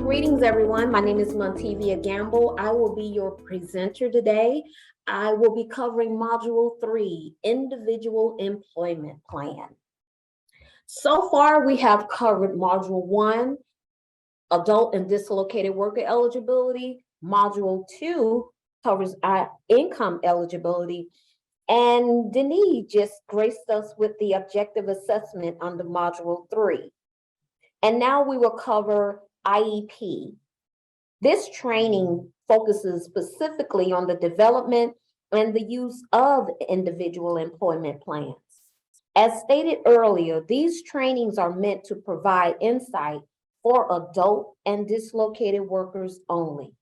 Greetings, everyone. My name is Montevia Gamble. I will be your presenter today. I will be covering Module 3, Individual Employment Plan. So far, we have covered Module 1, Adult and Dislocated Worker Eligibility. Module 2 covers our income eligibility. And Denise just graced us with the objective assessment under Module 3. And now we will cover IEP. This training focuses specifically on the development and the use of individual employment plans. As stated earlier, these trainings are meant to provide insight for adult and dislocated workers only.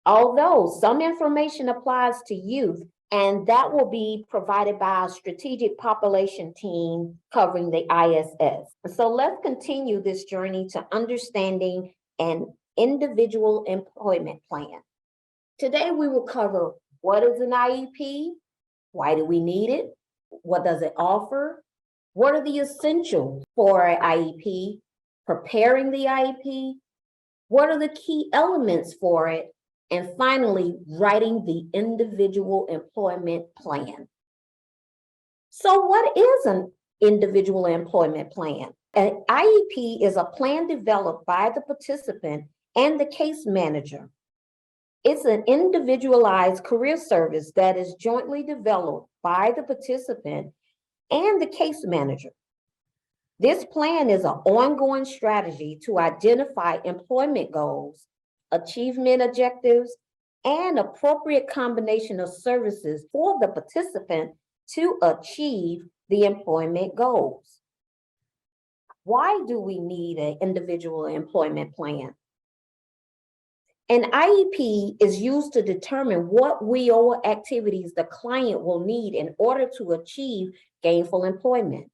Although some information applies to youth, and that will be provided by our strategic population team covering the ISS. So let's continue this journey to understanding an individual employment plan. Today we will cover what is an IEP, why do we need it, what does it offer, what are the essentials for an IEP, preparing the IEP, what are the key elements for it, and finally, writing the individual employment plan. So what is an individual employment plan? An IEP is a plan developed by the participant and the case manager. It's an individualized career service that is jointly developed by the participant and the case manager. This plan is an ongoing strategy to identify employment goals, achievement objectives, and appropriate combination of services for the participant to achieve the employment goals. Why do we need an individual employment plan? An IEP is used to determine what WIO activities the client will need in order to achieve gainful employment.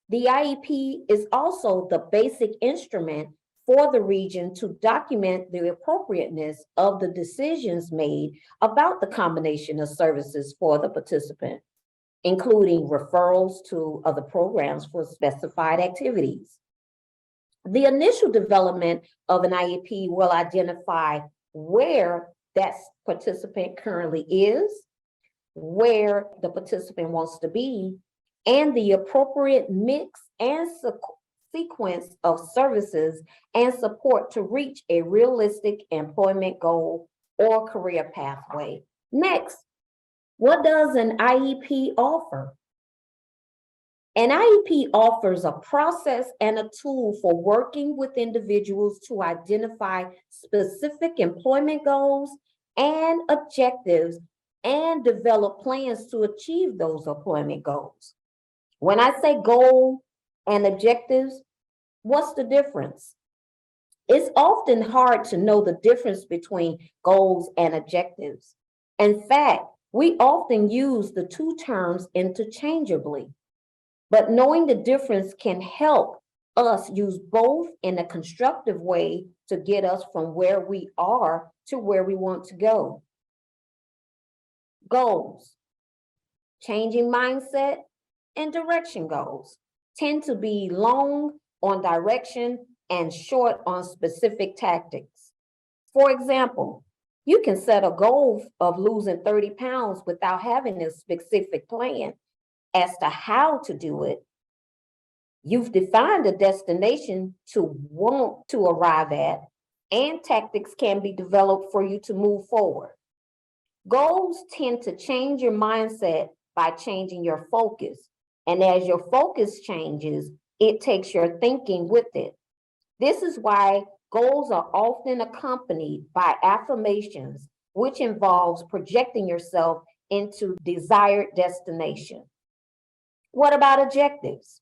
The IEP is also the basic instrument for the region to document the appropriateness of the decisions made about the combination of services for the participant, including referrals to other programs for specified activities. The initial development of an IEP will identify where that participant currently is, where the participant wants to be, and the appropriate mix and sequence of services and support to reach a realistic employment goal or career pathway. Next, what does an IEP offer? An IEP offers a process and a tool for working with individuals to identify specific employment goals and objectives and develop plans to achieve those employment goals. When I say goal and objectives, what's the difference? It's often hard to know the difference between goals and objectives. In fact, we often use the two terms interchangeably, but knowing the difference can help us use both in a constructive way to get us from where we are to where we want to go. Goals, changing mindset and direction goals tend to be long on direction and short on specific tactics. For example, you can set a goal of losing 30 pounds without having a specific plan as to how to do it. You've defined a destination to want to arrive at, and tactics can be developed for you to move forward. Goals tend to change your mindset by changing your focus. And as your focus changes, it takes your thinking with it. This is why goals are often accompanied by affirmations, which involves projecting yourself into desired destination. What about objectives?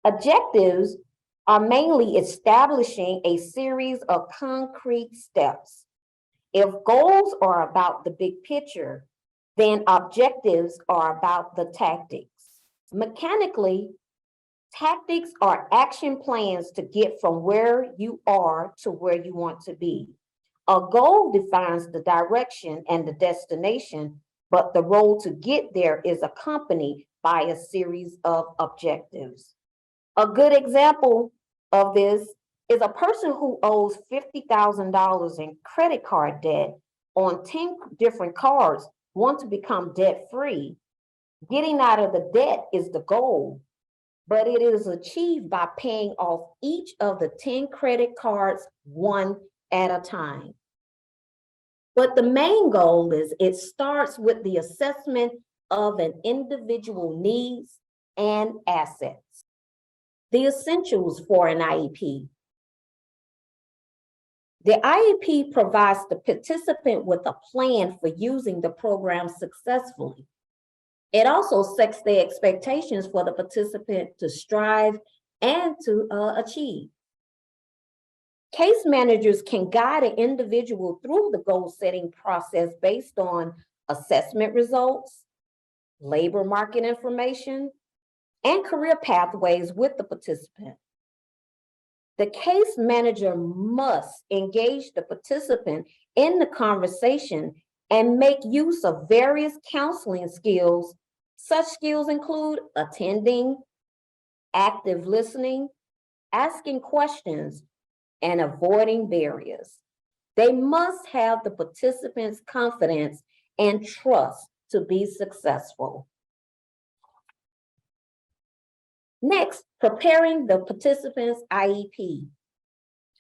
Objectives are mainly establishing a series of concrete steps. If goals are about the big picture, then objectives are about the tactics. Mechanically, tactics are action plans to get from where you are to where you want to be. A goal defines the direction and the destination, but the road to get there is accompanied by a series of objectives. A good example of this Is a person who owes $50,000 in credit card debt on 10 different cards want to become debt-free. Getting out of the debt is the goal, but it is achieved by paying off each of the 10 credit cards one at a time. But the main goal is it starts with the assessment of an individual needs and assets. The essentials for an IEP. The IEP provides the participant with a plan for using the program successfully. It also sets the expectations for the participant to strive and to achieve. Case managers can guide an individual through the goal-setting process based on assessment results, labor market information, and career pathways with the participant. The case manager must engage the participant in the conversation and make use of various counseling skills. Such skills include attending, active listening, asking questions, and avoiding barriers. They must have the participant's confidence and trust to be successful. Next, preparing the participant's IEP.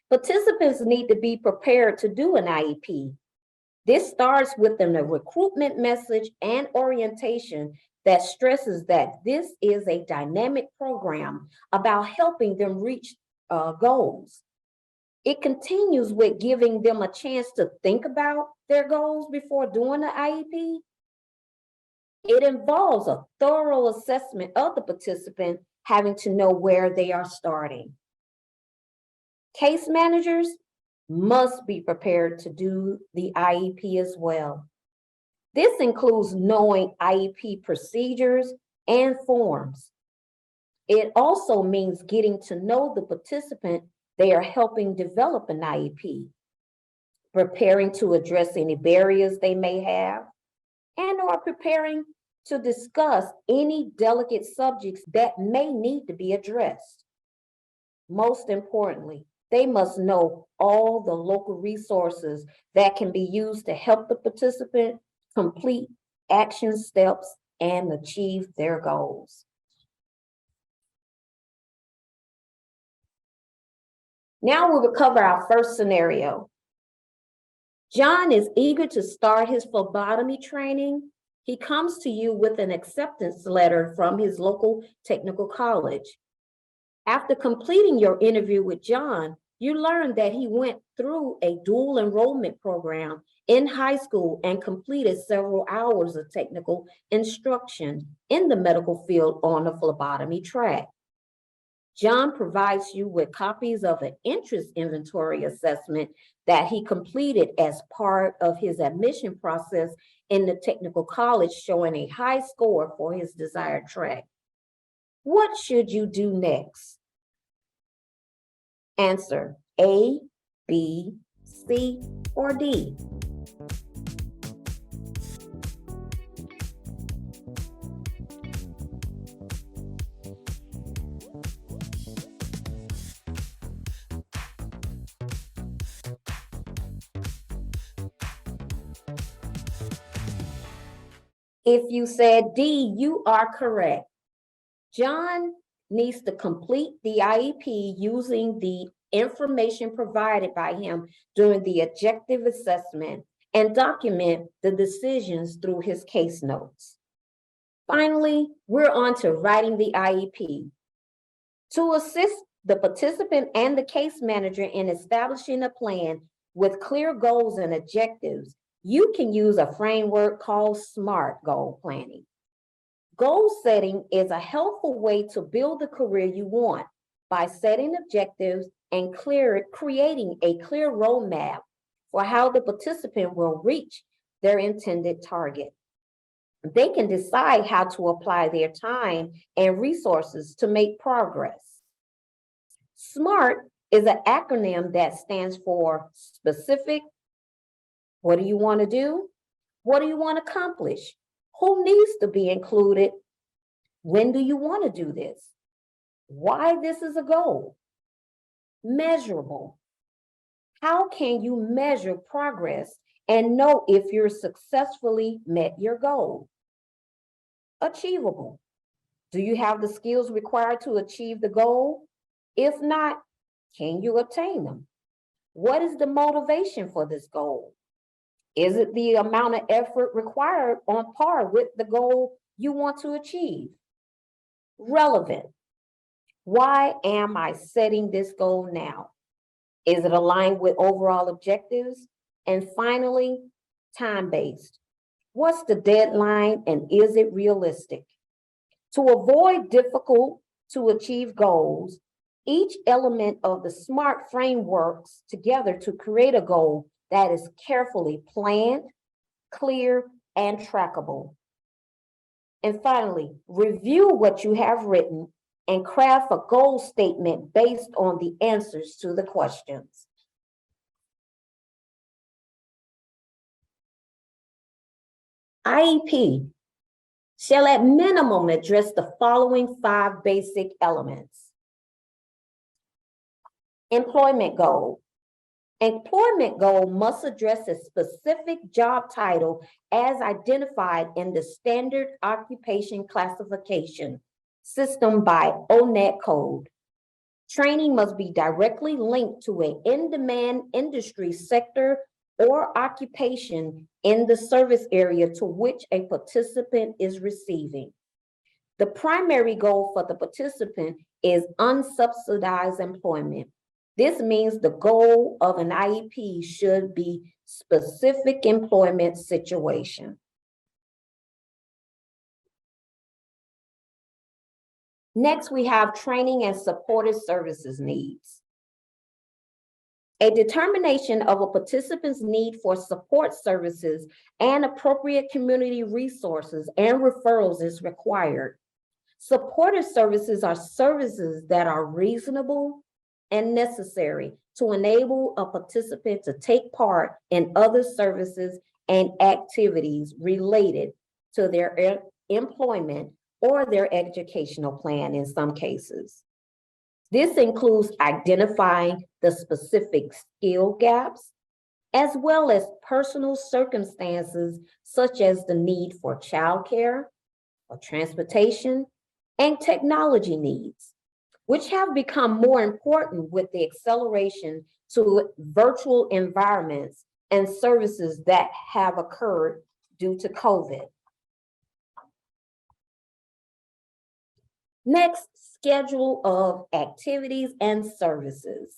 Participants need to be prepared to do an IEP. This starts with a recruitment message and orientation that stresses that this is a dynamic program about helping them reach goals. It continues with giving them a chance to think about their goals before doing the IEP. It involves a thorough assessment of the participant having to know where they are starting. Case managers must be prepared to do the IEP as well. This includes knowing IEP procedures and forms. It also means getting to know the participant they are helping develop an IEP, preparing to address any barriers they may have, and/or preparing to discuss any delicate subjects that may need to be addressed. Most importantly, they must know all the local resources that can be used to help the participant complete action steps and achieve their goals. Now we will cover our first scenario. John is eager to start his phlebotomy training. He comes to you with an acceptance letter from his local technical college. After completing your interview with John, you learn that he went through a dual enrollment program in high school and completed several hours of technical instruction in the medical field on the phlebotomy track. John provides you with copies of an interest inventory assessment that he completed as part of his admission process in the technical college, showing a high score for his desired track. What should you do next? Answer: A, B, C, or D. If you said D, you are correct. John needs to complete the IEP using the information provided by him during the objective assessment and document the decisions through his case notes. Finally, we're on to writing the IEP. To assist the participant and the case manager in establishing a plan with clear goals and objectives, you can use a framework called SMART goal planning. Goal setting is a helpful way to build the career you want by setting objectives and creating a clear roadmap for how the participant will reach their intended target. They can decide how to apply their time and resources to make progress. SMART is an acronym that stands for specific. What do you want to do? What do you want to accomplish? Who needs to be included? When do you want to do this? Why this is a goal? Measurable. How can you measure progress and know if you're successfully met your goal? Achievable. Do you have the skills required to achieve the goal? If not, can you obtain them? What is the motivation for this goal? Is it the amount of effort required on par with the goal you want to achieve? Relevant. Why am I setting this goal now? Is it aligned with overall objectives? And finally, time-based. What's the deadline and is it realistic? To avoid difficult to achieve goals, each element of the SMART framework works together to create a goal that is carefully planned, clear, and trackable. And finally, review what you have written and craft a goal statement based on the answers to the questions. IEP shall at minimum address the following 5 basic elements. Employment goal. Employment goal must address a specific job title as identified in the Standard Occupation Classification System by ONET code. Training must be directly linked to an in-demand industry sector or occupation in the service area to which a participant is receiving. The primary goal for the participant is unsubsidized employment. This means the goal of an IEP should be specific employment situation. Next, we have training and supportive services needs. A determination of a participant's need for support services and appropriate community resources and referrals is required. Supportive services are services that are reasonable and necessary to enable a participant to take part in other services and activities related to their employment or their educational plan in some cases. This includes identifying the specific skill gaps, as well as personal circumstances such as the need for childcare, or transportation, and technology needs, which have become more important with the acceleration to virtual environments and services that have occurred due to COVID. Next, schedule of activities and services.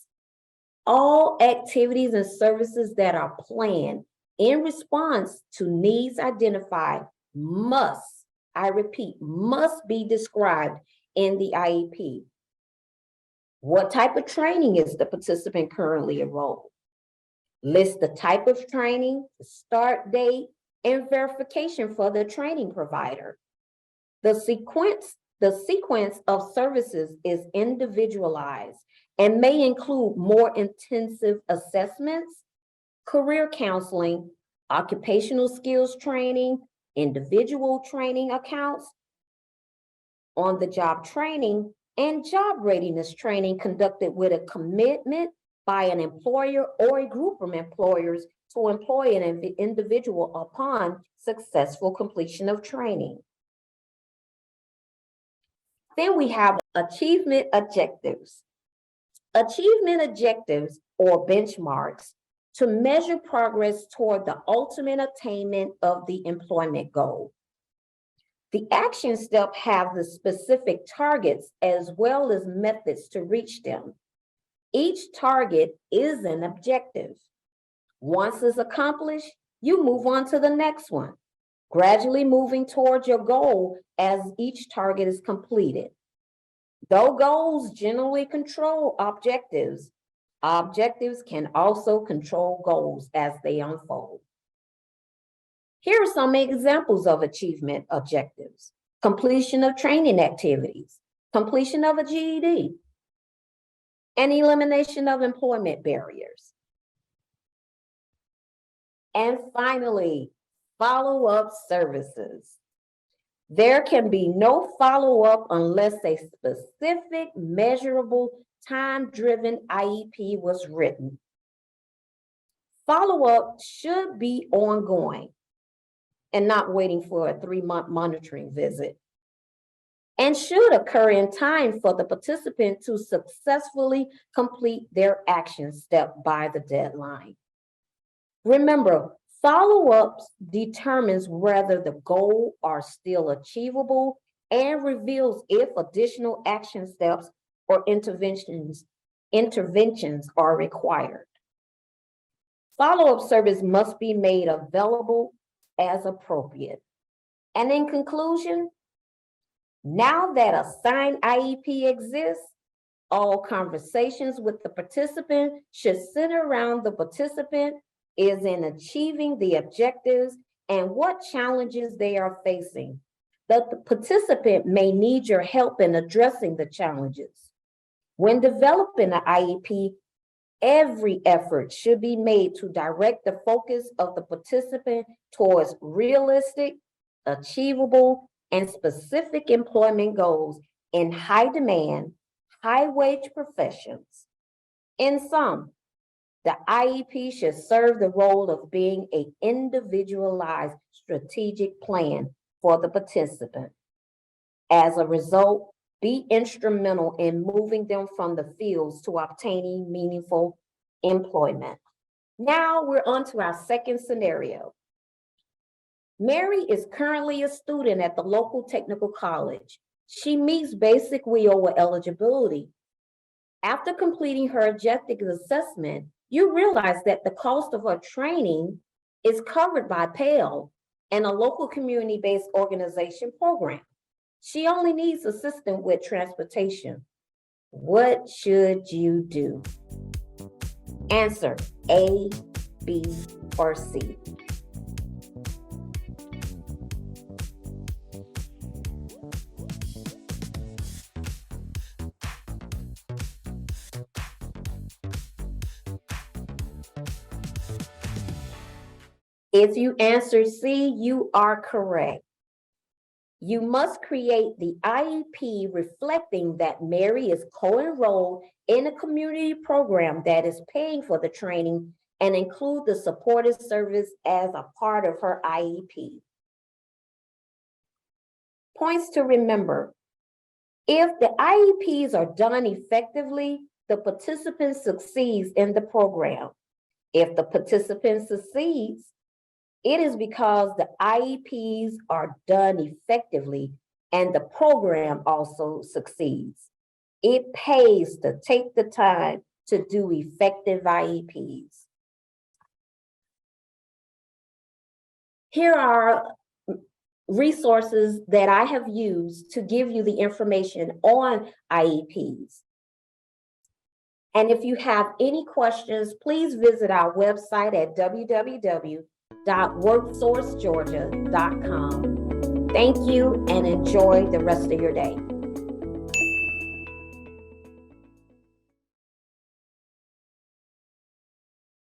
All activities and services that are planned in response to needs identified must, I repeat, must be described in the IEP. What type of training is the participant currently enrolled? List the type of training, the start date, and verification for the training provider. The sequence of services is individualized and may include more intensive assessments, career counseling, occupational skills training, individual training accounts, on-the-job training, and job readiness training conducted with a commitment by an employer or a group of employers to employ an individual upon successful completion of training. Then we have achievement objectives. Achievement objectives or benchmarks to measure progress toward the ultimate attainment of the employment goal. The action steps have the specific targets as well as methods to reach them. Each target is an objective. Once it's accomplished, you move on to the next one, gradually moving towards your goal as each target is completed. Though goals generally control objectives, objectives can also control goals as they unfold. Here are some examples of achievement objectives: completion of training activities, completion of a GED, and elimination of employment barriers. And finally, follow-up services. There can be no follow-up unless a specific, measurable time-driven IEP was written. Follow-up should be ongoing and not waiting for a 3-month monitoring visit, and should occur in time for the participant to successfully complete their action step by the deadline. Remember, follow-ups determines whether the goals are still achievable and reveals if additional action steps or interventions are required. Follow-up service must be made available as appropriate. And in conclusion, now that a signed IEP exists, all conversations with the participant should center around the participant is in achieving the objectives and what challenges they are facing. The participant may need your help in addressing the challenges. When developing an IEP, every effort should be made to direct the focus of the participant towards realistic, achievable, and specific employment goals in high demand, high wage professions. In sum, the IEP should serve the role of being an individualized strategic plan for the participant. As a result, be instrumental in moving them from the fields to obtaining meaningful employment. Now we're on to our second scenario. Mary is currently a student at the local technical college. She meets basic WIOA eligibility. After completing her objective assessment, you realize that the cost of her training is covered by Pell and a local community-based organization program. She only needs assistance with transportation. What should you do? Answer A, B, or C. If you answer C, you are correct. You must create the IEP reflecting that Mary is co-enrolled in a community program that is paying for the training and include the supportive service as a part of her IEP. Points to remember: if the IEPs are done effectively, the participant succeeds in the program. If the participant succeeds, it is because the IEPs are done effectively and the program also succeeds. It pays to take the time to do effective IEPs. Here are resources that I have used to give you the information on IEPs. And if you have any questions, please visit our website at www.worksourcegeorgia.com. Thank you and enjoy the rest of your day.